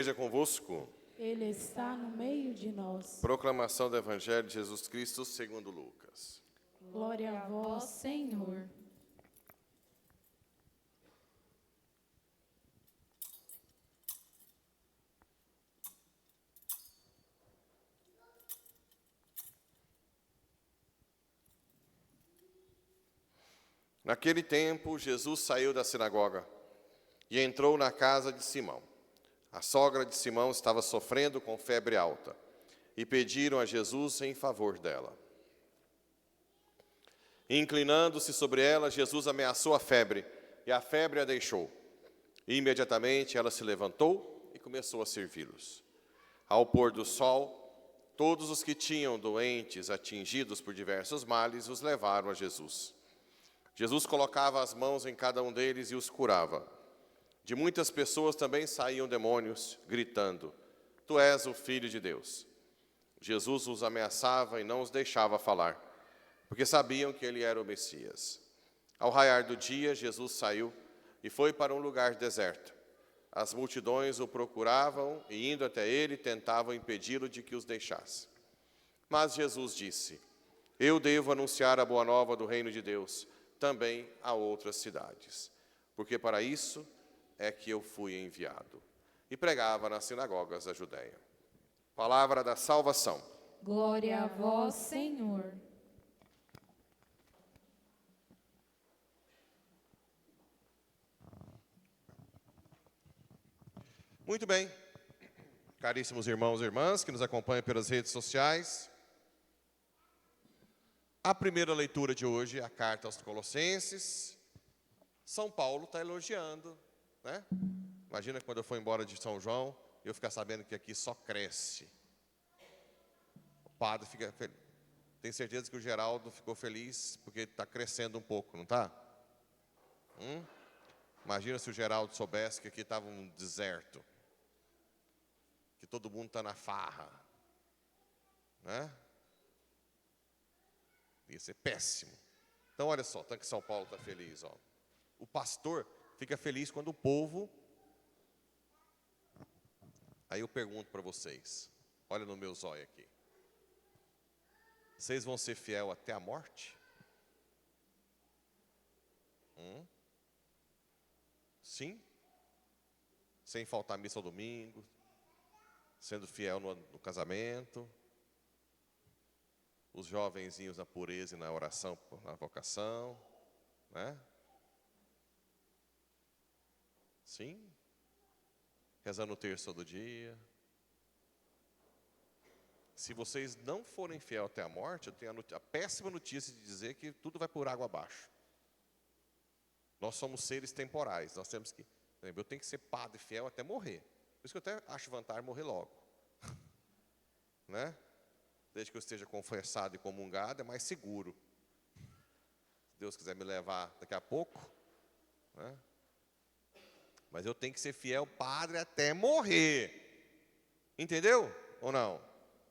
Seja convosco. Ele está no meio de nós. Proclamação do Evangelho de Jesus Cristo segundo Lucas. Glória a vós, Senhor. Naquele tempo, Jesus saiu da sinagoga e entrou na casa de Simão. A sogra de Simão estava sofrendo com febre alta e pediram a Jesus em favor dela. Inclinando-se sobre ela, Jesus ameaçou a febre e a febre a deixou. Imediatamente ela se levantou e começou a servi-los. Ao pôr do sol, todos os que tinham doentes atingidos por diversos males os levaram a Jesus. Jesus colocava as mãos em cada um deles e os curava. De muitas pessoas também saíam demônios, gritando: Tu és o Filho de Deus. Jesus os ameaçava e não os deixava falar, porque sabiam que ele era o Messias. Ao raiar do dia, Jesus saiu e foi para um lugar deserto. As multidões o procuravam e, indo até ele, tentavam impedi-lo de que os deixasse. Mas Jesus disse: Eu devo anunciar a boa nova do reino de Deus também a outras cidades, porque para isso é que eu fui enviado. E pregava nas sinagogas da Judéia. Palavra da salvação. Glória a vós, Senhor. Muito bem, caríssimos irmãos e irmãs que nos acompanham pelas redes sociais. A primeira leitura de hoje é a carta aos Colossenses. São Paulo está elogiando, né? Imagina quando eu for embora de São João, eu ficar sabendo que aqui só cresce. O padre fica feliz. Tenho certeza que o Geraldo ficou feliz porque está crescendo um pouco, não está? Imagina se o Geraldo soubesse que aqui estava um deserto, que todo mundo está na farra, né? Ia ser péssimo. Então, olha só, tanto que São Paulo está feliz. Ó. O pastor fica feliz quando o povo... Aí eu pergunto para vocês, olha no meu zóio aqui. Vocês vão ser fiel até a morte? Sim? Sem faltar missa ao domingo, sendo fiel no casamento, os jovenzinhos na pureza e na oração, na vocação, né? Sim? Rezando o terço todo dia. Se vocês não forem fiel até a morte, eu tenho a péssima notícia de dizer que tudo vai por água abaixo. Nós somos seres temporais, nós temos que... Eu tenho que ser padre fiel até morrer. Por isso que eu até acho vantagem morrer logo. Né? Desde que eu esteja confessado e comungado, é mais seguro. Se Deus quiser me levar daqui a pouco, né? Mas eu tenho que ser fiel padre até morrer. Entendeu? Ou não?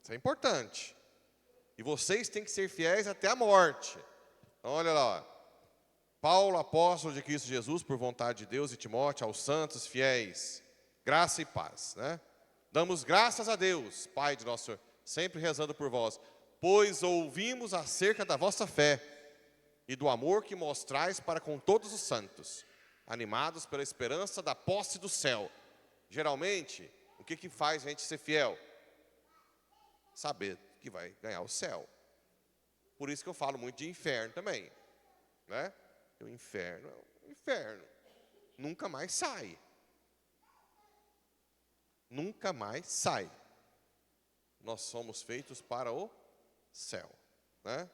Isso é importante. E vocês têm que ser fiéis até a morte. Então, olha lá. Paulo, apóstolo de Cristo Jesus, por vontade de Deus, e Timóteo, aos santos fiéis, graça e paz, né? Damos graças a Deus, Pai de nosso Senhor, sempre rezando por vós, pois ouvimos acerca da vossa fé e do amor que mostrais para com todos os santos, animados pela esperança da posse do céu. Geralmente, o que faz a gente ser fiel? Saber que vai ganhar o céu. Por isso que eu falo muito de inferno também, né? O inferno, nunca mais sai. Nunca mais sai. Nós somos feitos para o céu, né?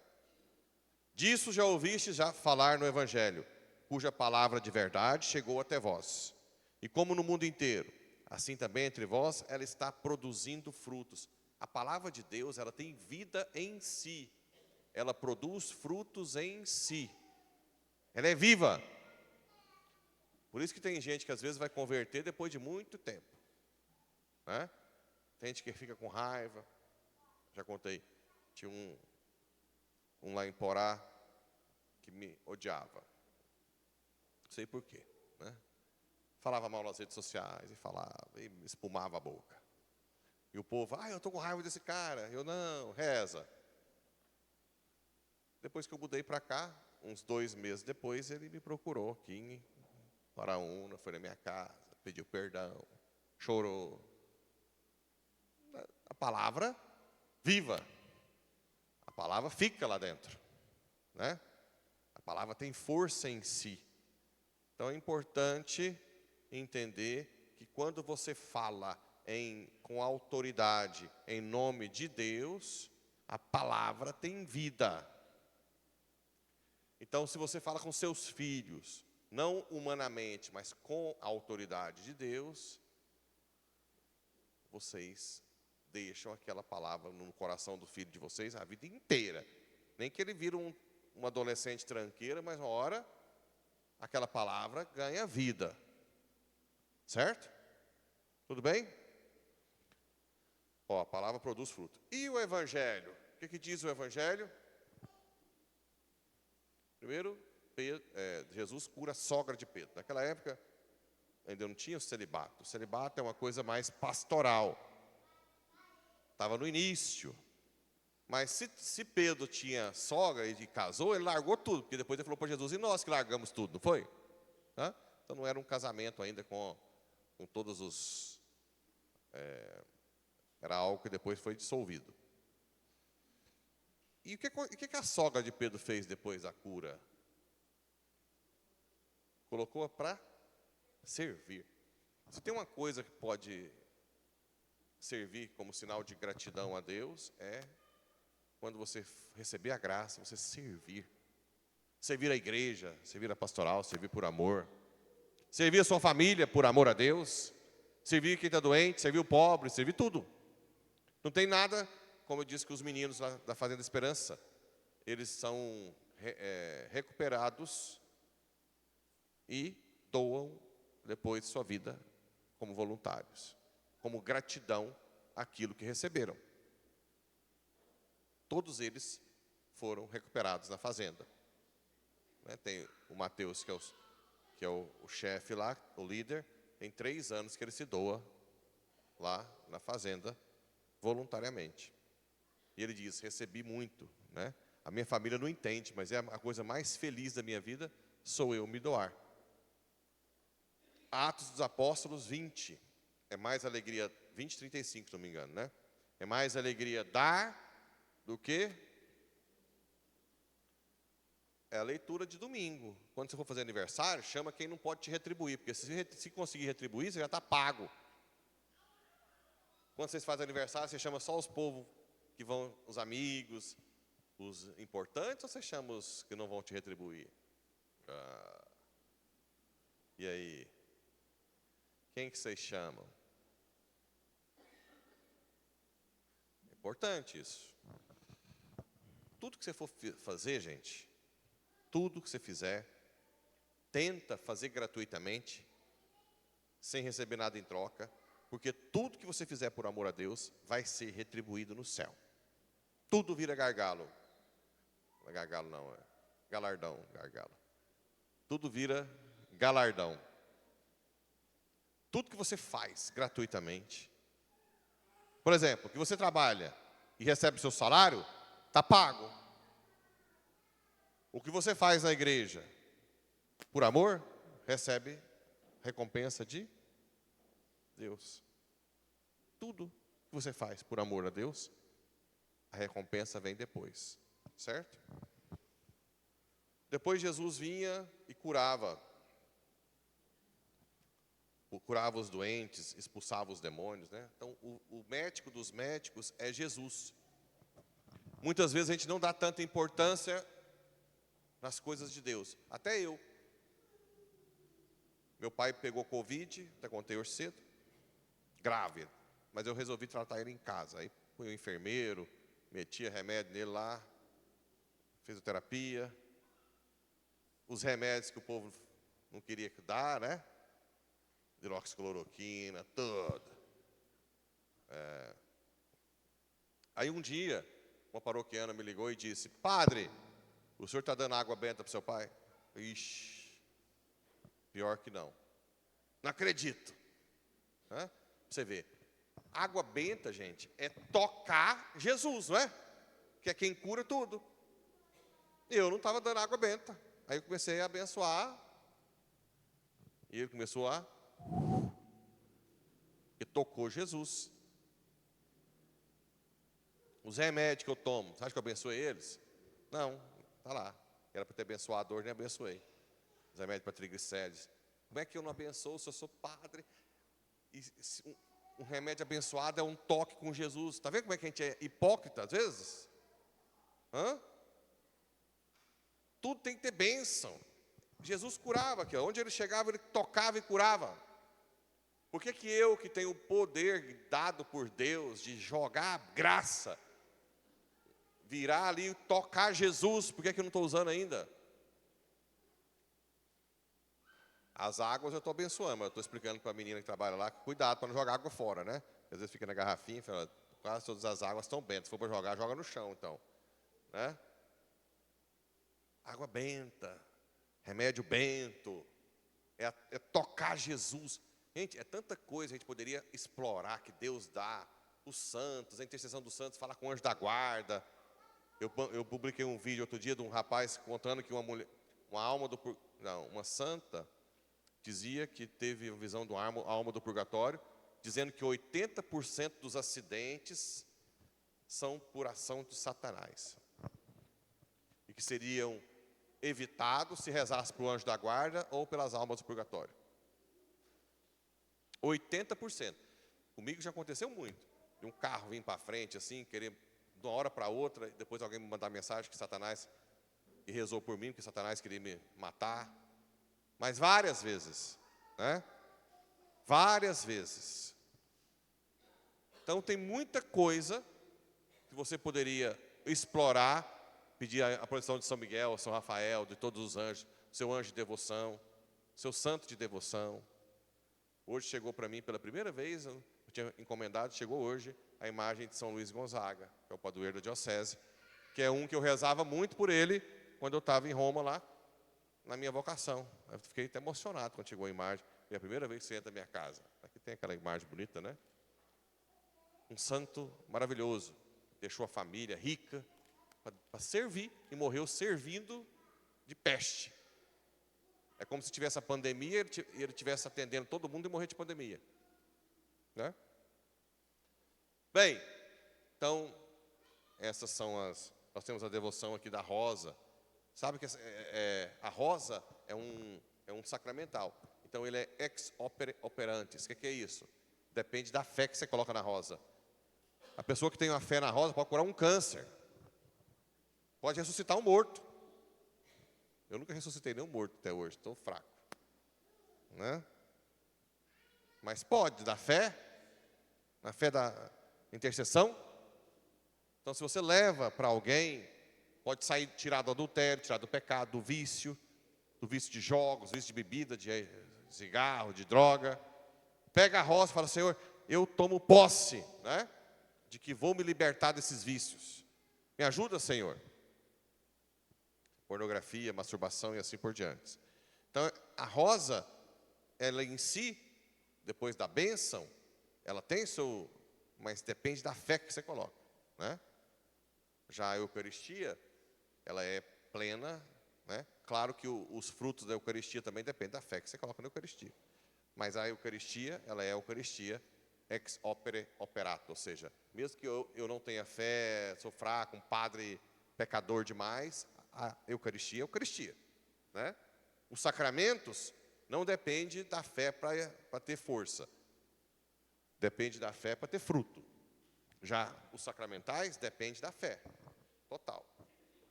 Disso já ouviste falar no Evangelho, cuja palavra de verdade chegou até vós. E como no mundo inteiro, assim também entre vós, ela está produzindo frutos. A palavra de Deus, ela tem vida em si. Ela produz frutos em si. Ela é viva. Por isso que tem gente que às vezes vai converter depois de muito tempo, né? Tem gente que fica com raiva. Já contei. Tinha um lá em Porá que me odiava. Não sei por quê, né? falava mal nas redes sociais, e falava, e espumava a boca. E o povo, eu estou com raiva desse cara. Eu, não, reza. Depois que eu mudei para cá, uns 2 meses depois, ele me procurou aqui em Paraúna, foi na minha casa, pediu perdão, chorou. A palavra viva. A palavra fica lá dentro, né? A palavra tem força em si. Então é importante entender que quando você fala com autoridade em nome de Deus, a palavra tem vida. Então, se você fala com seus filhos, não humanamente, mas com a autoridade de Deus, vocês deixam aquela palavra no coração do filho de vocês a vida inteira. Nem que ele vira um adolescente tranqueira, mas uma hora aquela palavra ganha vida. Certo? Tudo bem? A palavra produz fruto. E o Evangelho? O que diz o Evangelho? Primeiro, Jesus cura a sogra de Pedro. Naquela época, ainda não tinha o celibato. O celibato é uma coisa mais pastoral. Estava no início. Mas se Pedro tinha sogra e casou, ele largou tudo. Porque depois ele falou para Jesus, e nós que largamos tudo, não foi? Então não era um casamento ainda com todos os... era algo que depois foi dissolvido. E o que a sogra de Pedro fez depois da cura? Colocou-a para servir. Se tem uma coisa que pode servir como sinal de gratidão a Deus, é quando você receber a graça, você servir. Servir a igreja, servir a pastoral, servir por amor. Servir a sua família por amor a Deus. Servir quem está doente, servir o pobre, servir tudo. Não tem nada, como eu disse que os meninos lá da Fazenda Esperança, eles são recuperados e doam depois sua vida como voluntários, como gratidão àquilo que receberam. Todos eles foram recuperados na fazenda. Tem o Mateus, que é o chefe lá, o líder, tem 3 anos que ele se doa lá na fazenda, voluntariamente. E ele diz, recebi muito, né? A minha família não entende, mas é a coisa mais feliz da minha vida, sou eu me doar. Atos dos Apóstolos 20, é mais alegria, 20, 35, se não me engano, né? É mais alegria dar do que... É a leitura de domingo. Quando você for fazer aniversário, chama quem não pode te retribuir, porque se conseguir retribuir, você já está pago. Quando vocês fazem aniversário, você chama só os povos que vão, os amigos, os importantes, ou você chama os que não vão te retribuir? E aí? Quem que vocês chamam? É importante isso. Tudo que você for fazer, gente, tudo que você fizer, tenta fazer gratuitamente, sem receber nada em troca, porque tudo que você fizer por amor a Deus vai ser retribuído no céu. Tudo vira gargalo. Não é gargalo não, é galardão, gargalo. Tudo vira galardão. Tudo que você faz gratuitamente. Por exemplo, que você trabalha e recebe seu salário, está pago. O que você faz na igreja, por amor, recebe recompensa de Deus. Tudo que você faz por amor a Deus, a recompensa vem depois, certo? Depois Jesus vinha e curava os doentes, expulsava os demônios, né? Então, o médico dos médicos é Jesus. Muitas vezes a gente não dá tanta importância nas coisas de Deus. Até eu. Meu pai pegou Covid, até contei hoje cedo, grave, mas eu resolvi tratar ele em casa. Aí fui o enfermeiro, metia remédio nele lá, fisioterapia, os remédios que o povo não queria dar, né? Hidroxicloroquina, tudo. Aí um dia, uma paroquiana me ligou e disse, padre, o senhor está dando água benta para o seu pai? Ixi, pior que não. Não acredito. Né? Você vê, água benta, gente, é tocar Jesus, não é? Que é quem cura tudo. Eu não estava dando água benta. Aí eu comecei a abençoar. E ele começou a... E tocou Jesus. Os remédios que eu tomo, você acha que eu abençoei eles? Não, está lá. Era para ter abençoado a dor, nem abençoei. Os remédios para triglicérides. Como é que eu não abençoo se eu sou padre? E um remédio abençoado é um toque com Jesus. Está vendo como é que a gente é hipócrita às vezes? Hã? Tudo tem que ter bênção. Jesus curava aqui, ó. Onde ele chegava, ele tocava e curava. Por que eu, que tenho o poder dado por Deus de jogar graça, virar ali e tocar Jesus, por que eu não estou usando ainda? As águas eu estou abençoando, mas eu estou explicando para a menina que trabalha lá, cuidado para não jogar água fora, né? Às vezes fica na garrafinha e fala, quase todas as águas estão bentas. Se for para jogar, joga no chão, então. Né? Água benta, remédio bento, é tocar Jesus. Gente, é tanta coisa que a gente poderia explorar que Deus dá. Os santos, a intercessão dos santos, falar com o anjo da guarda. Eu publiquei um vídeo outro dia de um rapaz contando que uma santa dizia que teve a visão da alma do purgatório, dizendo que 80% dos acidentes são por ação de Satanás. E que seriam evitados se rezasse para o anjo da guarda ou pelas almas do purgatório. 80%. Comigo já aconteceu muito. De um carro vir para frente, assim, querer de uma hora para outra, e depois alguém me mandar mensagem que Satanás, que rezou por mim, que Satanás queria me matar. Mas várias vezes, né? Várias vezes. Então tem muita coisa que você poderia explorar, pedir a proteção de São Miguel, São Rafael, de todos os anjos, seu anjo de devoção, seu santo de devoção. Hoje chegou para mim pela primeira vez, eu tinha encomendado, chegou hoje a imagem de São Luís Gonzaga, que é o padroeiro da diocese, que é um que eu rezava muito por ele quando eu estava em Roma lá, na minha vocação. Eu fiquei até emocionado quando chegou a imagem. É a primeira vez que você entra na minha casa. Aqui tem aquela imagem bonita, né? Um santo maravilhoso. Deixou a família rica para servir e morreu servindo de peste. É como se tivesse a pandemia e ele estivesse atendendo todo mundo e morrer de pandemia. Né? Bem, então, essas são nós temos a devoção aqui da rosa. Sabe que a rosa é um sacramental. Então, ele é ex opere operantes. O que é isso? Depende da fé que você coloca na rosa. A pessoa que tem uma fé na rosa pode curar um câncer. Pode ressuscitar um morto. Eu nunca ressuscitei nenhum morto até hoje, estou fraco. Né? Mas pode, da fé, na fé da intercessão. Então, se você leva para alguém, pode sair, tirar do adultério, tirar do pecado, do vício de jogos, vício de bebida, de cigarro, de droga. Pega a rosa e fala, Senhor, eu tomo posse, né, de que vou me libertar desses vícios. Me ajuda, Senhor. Pornografia, masturbação e assim por diante. Então, a rosa, ela em si, depois da bênção, ela tem mas depende da fé que você coloca, né? Já a Eucaristia, ela é plena, né? Claro que os frutos da Eucaristia também dependem da fé que você coloca na Eucaristia. Mas a Eucaristia, ela é a Eucaristia ex opere operato, ou seja, mesmo que eu não tenha fé, sou fraco, um padre pecador demais, a Eucaristia é a Eucaristia, né? Os sacramentos não dependem da fé para ter força. Depende da fé para ter fruto. Já os sacramentais dependem da fé. Total.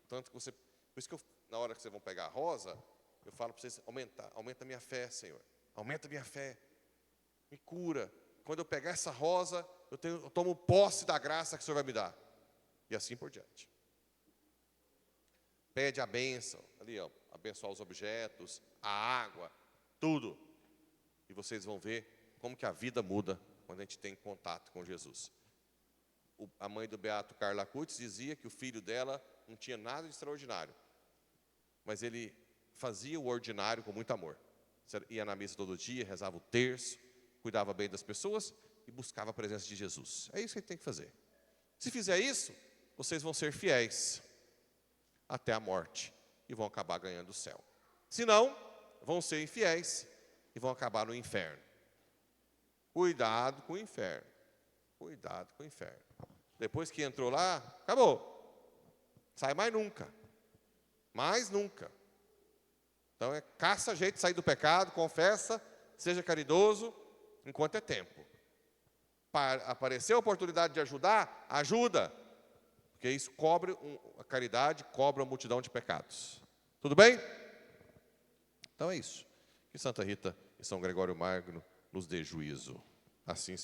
Tanto que por isso que na hora que vocês vão pegar a rosa, eu falo para vocês, aumenta a minha fé, Senhor. Aumenta a minha fé. Me cura. Quando eu pegar essa rosa, eu tomo posse da graça que o Senhor vai me dar. E assim por diante. Pede a bênção, ali, ó, abençoar os objetos, a água, tudo. E vocês vão ver como que a vida muda quando a gente tem contato com Jesus. A mãe do beato Carla Acutis dizia que o filho dela não tinha nada de extraordinário, mas ele fazia o ordinário com muito amor. Você ia na missa todo dia, rezava o terço, cuidava bem das pessoas e buscava a presença de Jesus. É isso que a gente tem que fazer. Se fizer isso, vocês vão ser fiéis até a morte e vão acabar ganhando o céu. Se não, vão ser infiéis e vão acabar no inferno. Cuidado com o inferno. Cuidado com o inferno. Depois que entrou lá, acabou. Sai mais nunca. Mais nunca. Então, caça jeito de sair do pecado, confessa, seja caridoso, enquanto é tempo. Para aparecer a oportunidade de ajudar, ajuda. Porque isso cobre, a caridade cobra uma multidão de pecados. Tudo bem? Então é isso. Que Santa Rita e São Gregório Magno nos dê juízo. Assim